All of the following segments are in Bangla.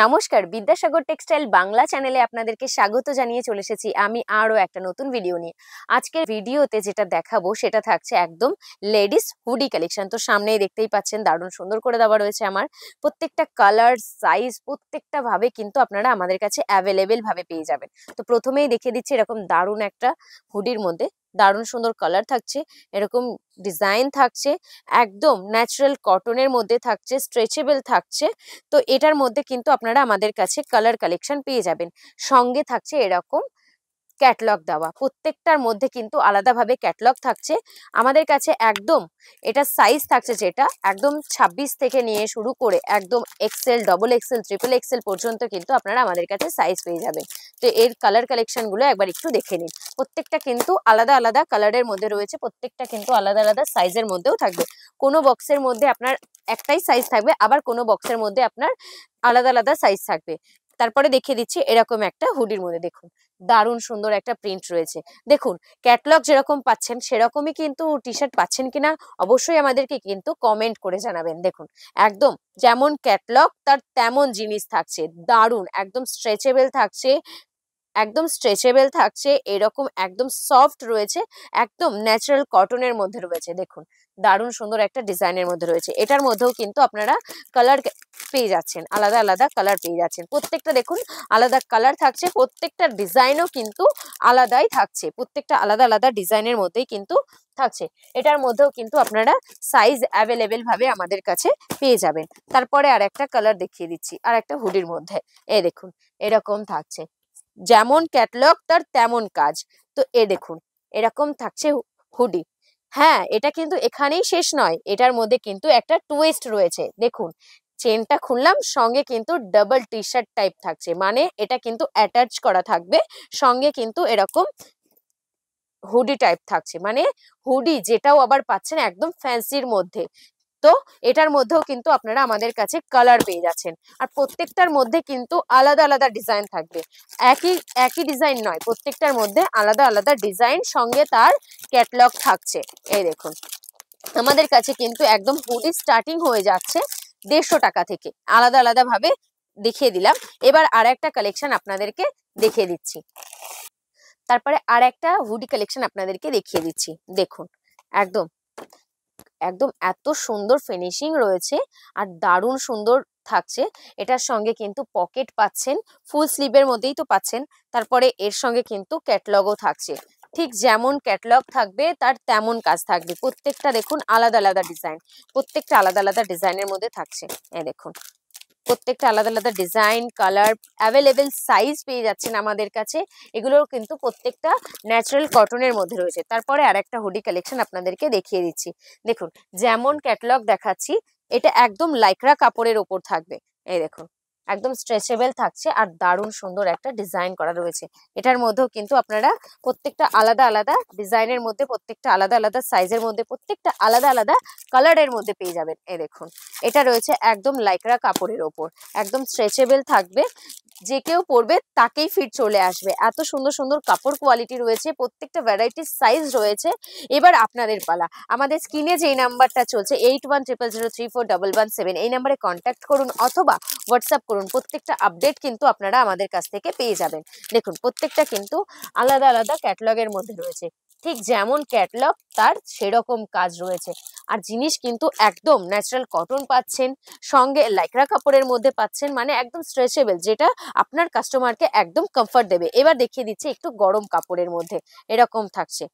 নমস্কার, বিদ্যাসাগর টেক্সটাইল বাংলা চ্যানেলে আপনাদেরকে স্বাগত জানিয়ে চলে এসেছি আমি আরো একটা নতুন ভিডিও নিয়ে। আজকের ভিডিওতে যেটা দেখাবো সেটা থাকছে একদম লেডিস হুডি কালেকশন। তো সামনেই দেখতেই পাচ্ছেন দারুণ সুন্দর করে দেওয়া রয়েছে আমার। প্রত্যেকটা কালার, সাইজ প্রত্যেকটা ভাবে কিন্তু আপনারা আমাদের কাছে অ্যাভেলেবেল ভাবে পেয়ে যাবেন। তো প্রথমেই দেখিয়ে দিচ্ছি এরকম দারুণ একটা হুডির মধ্যে দারুণ সুন্দর কালার থাকছে, এরকম ডিজাইন থাকছে, একদম ন্যাচারাল কটনের মধ্যে থাকছে, স্ট্রেচেবল থাকছে। তো এটার মধ্যে কিন্তু আপনারা আমাদের কাছে কালার কালেকশন পেয়ে যাবেন। সঙ্গে থাকছে এরকম ক্যাটলগ দেওয়া, প্রত্যেকটার মধ্যে কিন্তু আলাদাভাবে ক্যাটলগ থাকছে আমাদের কাছে। একদম এটা সাইজ থাকছে যেটা একদম 26 থেকে নিয়ে শুরু করে একদম axel, double axel, triple axel পর্যন্ত কিন্তু আপনারা আমাদের কাছে সাইজ পেয়ে যাবেন। তো এর কালার কালেকশনগুলো একবার একটু দেখে নিন। প্রত্যেকটা কিন্তু আলাদা আলাদা কালারের মধ্যে রয়েছে, প্রত্যেকটা কিন্তু আলাদা আলাদা সাইজের মধ্যেও থাকবে। কোনো বক্সের মধ্যে আপনার একটাই সাইজ থাকবে, আবার কোনো বক্সের মধ্যে আপনার আলাদা আলাদা সাইজ থাকবে। তারপরে দেখিয়ে দিচ্ছি এরকম একটা হুডির মধ্যে দেখুন দারুণ সুন্দর একটা প্রিন্ট রয়েছে। দেখুন ক্যাটলগ যেরকম পাচ্ছেন সেরকমই কিন্তু টি শার্ট পাচ্ছেন কিনা অবশ্যই আমাদেরকে কিন্তু কমেন্ট করে জানাবেন। দেখুন একদম যেমন ক্যাটলগ তার তেমন জিনিস থাকছে, দারুণ একদম স্ট্রেচেবল থাকছে, একদম স্ট্রেচেবল থাকছে, এরকম একদম সফট রয়েছে, একদম ন্যাচারাল কটনের মধ্যে রয়েছে। দেখুন দারুণ সুন্দর একটা ডিজাইনের মধ্যে রয়েছে। এটার মধ্যেও কিন্তু আপনারা কালার পেয়ে যাচ্ছেন, আলাদা আলাদা কালার পেয়ে যাচ্ছেন। প্রত্যেকটা দেখুন আলাদা কালার থাকছে, প্রত্যেকটা ডিজাইনও কিন্তু আলাদাই থাকছে, প্রত্যেকটা আলাদা আলাদা ডিজাইনের মধ্যেই কিন্তু থাকছে। এটার মধ্যেও কিন্তু আপনারা সাইজ অ্যাভেলেবেল ভাবে আমাদের কাছে পেয়ে যাবেন। তারপরে আর একটা কালার দেখিয়ে দিচ্ছি, আর একটা হুডির মধ্যে এই দেখুন এরকম থাকছে, যেমন ক্যাটলগ তার তেমন কাজ। তো দেখুন এরকম থাকছে হুডি। হ্যাঁ, এটা কিন্তু এখানেই শেষ নয়, এটার মধ্যে কিন্তু একটা টুইস্ট রয়েছে। দেখুন চেনটা খুললাম, সঙ্গে কিন্তু ডাবল টি শার্ট টাইপ থাকছে, মানে এটা কিন্তু অ্যাটাচ করা থাকবে, সঙ্গে কিন্তু এরকম হুডি টাইপ থাকছে, মানে হুডি যেটাও আবার পাচ্ছেন একদম ফ্যান্সির মধ্যে। তো এটার মধ্যেও কিন্তু আপনারা আমাদের কাছে কালার পেয়ে যাচ্ছেন, আর প্রত্যেকটার মধ্যে কিন্তু আলাদা আলাদা ডিজাইন থাকবে। একই একই ডিজাইন নয়, প্রত্যেকটার মধ্যে আলাদা আলাদা ডিজাইন, সঙ্গে তার ক্যাটলগ থাকছে। এই দেখুন আমাদের কাছে কিন্তু একদম হুডি স্টার্টিং হয়ে যাচ্ছে 150 টাকা থেকে, আলাদা আলাদা ভাবে দেখিয়ে দিলাম। এবার আর একটা কালেকশন আপনাদেরকে দেখিয়ে দিচ্ছি, তারপরে আর একটা হুডি কালেকশন আপনাদেরকে দেখিয়ে দিচ্ছি। দেখুন একদম একদম এত সুন্দর ফিনিশিং রয়েছে আর দারুণ সুন্দর থাকছে। এটার সঙ্গে কিন্তু পকেট পাচ্ছেন, ফুল স্লিভের মধ্যেই তো পাচ্ছেন। তারপরে এর সঙ্গে কিন্তু ক্যাটলগও থাকছে, ঠিক যেমন ক্যাটলগ থাকবে তার তেমন কাজ থাকবে। প্রত্যেকটা দেখুন আলাদা আলাদা ডিজাইন, প্রত্যেকটা আলাদা আলাদা ডিজাইনের মধ্যে থাকছে। এই দেখুন প্রত্যেকটা আলাদা আলাদা ডিজাইন, কালার, অ্যাভেলেবেল সাইজ পেয়ে যাচ্ছেন আমাদের কাছে। এগুলোর কিন্তু প্রত্যেকটা ন্যাচারাল কটনের মধ্যে রয়েছে। তারপরে আর একটা হুডি কালেকশন আপনাদেরকে দেখিয়ে দিচ্ছি। দেখুন যেমন ক্যাটালগ দেখাচ্ছি, এটা একদম লাইক্রা কাপড়ের ওপর থাকবে। এই দেখুন একদম স্ট্রেচেবল থাকছে আর দারুণ সুন্দর একটা ডিজাইন করা রয়েছে। এটার মধ্যেও কিন্তু আপনারা প্রত্যেকটা আলাদা আলাদা ডিজাইনের মধ্যে, প্রত্যেকটা আলাদা আলাদা সাইজের মধ্যে, প্রত্যেকটা আলাদা আলাদা কালারের মধ্যে পেয়ে যাবেন। এই দেখুন এটা রয়েছে একদম লাইক্রা কাপড়ের ওপর, একদম স্ট্রেচেবল থাকবে, যে কেউ পরবে তাকেই ফিট চলে আসবে। এত সুন্দর সুন্দর কাপড় কোয়ালিটি রয়েছে, প্রত্যেকটা ভ্যারাইটির সাইজ রয়েছে। এবার আপনাদের পালা। আমাদের স্ক্রিনে যেই নাম্বারটা চলছে 8100034117, এই নাম্বারে কন্ট্যাক্ট করুন অথবা হোয়াটসঅ্যাপ করুন। প্রত্যেকটা আপডেট কিন্তু আপনারা আমাদের কাছ থেকে পেয়ে যাবেন। দেখুন প্রত্যেকটা কিন্তু আলাদা আলাদা ক্যাটালগের মধ্যে রয়েছে, ঠিক যেমন ক্যাটালগ তার সেরকম কাজ রয়েছে। আর জিনিস কিন্তু একদম ন্যাচারাল কটন পাচ্ছেন, সঙ্গে লাইক্রা কাপড়ের মধ্যে পাচ্ছেন, মানে একদম স্ট্রেচেবল, যেটা আপনার কাস্টমারকে একদম কমফর্ট দেবে। এবার দেখিয়ে দিচ্ছি একটু গরম কাপড়ের মধ্যে এরকম থাকছে।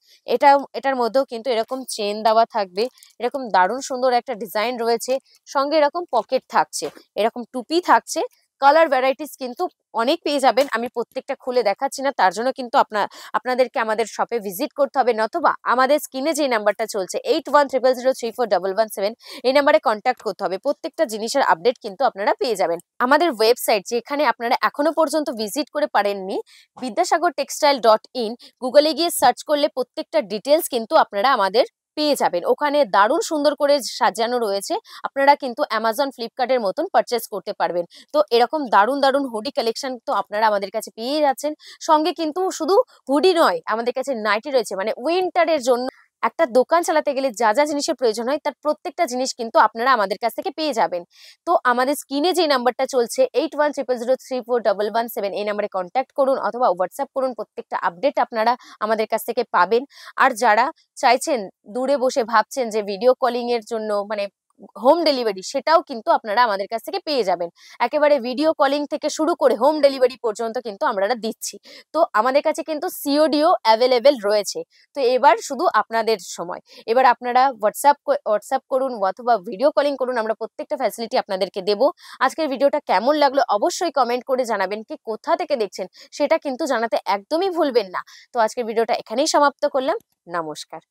এটার মধ্যেও কিন্তু এরকম চেন দেওয়া থাকবে, এরকম দারুণ সুন্দর একটা ডিজাইন রয়েছে, সঙ্গে এরকম পকেট থাকছে, এরকম টুপি থাকছে। কালার ভ্যারাইটিস কিন্তু অনেক পেয়ে যাবেন। আমি প্রত্যেকটা খুলে দেখাচ্ছি না, তার জন্য কিন্তু আপনাদেরকে আমাদের শপে ভিজিট করতে হবে, নতুবা আমাদের স্ক্রিনে যে নাম্বারটা চলছে 8100034117, এই নাম্বারে কন্ট্যাক্ট করতে হবে। প্রত্যেকটা জিনিসের আপডেট কিন্তু আপনারা পেয়ে যাবেন। আমাদের ওয়েবসাইট যেখানে আপনারা এখনো পর্যন্ত ভিজিট করে পারেননি, vidyasagartextile.in, গুগলে গিয়ে সার্চ করলে প্রত্যেকটা ডিটেলস কিন্তু আপনারা আমাদের পেয়ে যাবেন। ওখানে দারুণ সুন্দর করে সাজানো রয়েছে, আপনারা কিন্তু অ্যামাজন, ফ্লিপকার্টের মতন পারচেস করতে পারবেন। তো এরকম দারুণ দারুণ হুডি কালেকশন তো আপনারা আমাদের কাছে পেয়ে যাচ্ছেন। সঙ্গে কিন্তু শুধু হুডি নয়, আমাদের কাছে নাইটি রয়েছে, মানে উইন্টারের জন্য একটা দোকান চালাতে গেলে যা যা জিনিসের প্রয়োজন হয় তার প্রত্যেকটা জিনিস কিন্তু আপনারা আমাদের কাছ থেকে পেয়ে যাবেন। তো আমাদের স্ক্রিনে যে নাম্বারটা চলছে 8100034117 এই নাম্বারে কন্ট্যাক্ট করুন অথবা হোয়াটসঅ্যাপ করুন, প্রত্যেকটা আপডেট আপনারা আমাদের কাছ থেকে পাবেন। আর যারা চাইছেন, দূরে বসে ভাবছেন যে ভিডিও কলিং এর জন্য মানে হোম ডেলিভারি, সেটাও কিন্তু আপনারা আমাদের কাছ থেকে পেয়ে যাবেন। একেবারে ভিডিও কলিং থেকে শুরু করে হোম ডেলিভারি পর্যন্ত কিন্তু আমরা দিচ্ছি। তো আমাদের কাছে কিন্তু সিওডিও অ্যাভেলেবেল রয়েছে। তো এবার শুধু আপনাদের সময়। এবার আপনারা হোয়াটসঅ্যাপ করুন অথবা ভিডিও কলিং করুন, আমরা প্রত্যেকটা ফ্যাসিলিটি আপনাদেরকে দেব। আজকের ভিডিওটা কেমন লাগলো অবশ্যই কমেন্ট করে জানাবেন, কি কোথা থেকে দেখছেন সেটা কিন্তু জানাতে একদমই ভুলবেন না। তো আজকের ভিডিওটা এখানেই সমাপ্ত করলাম। নমস্কার।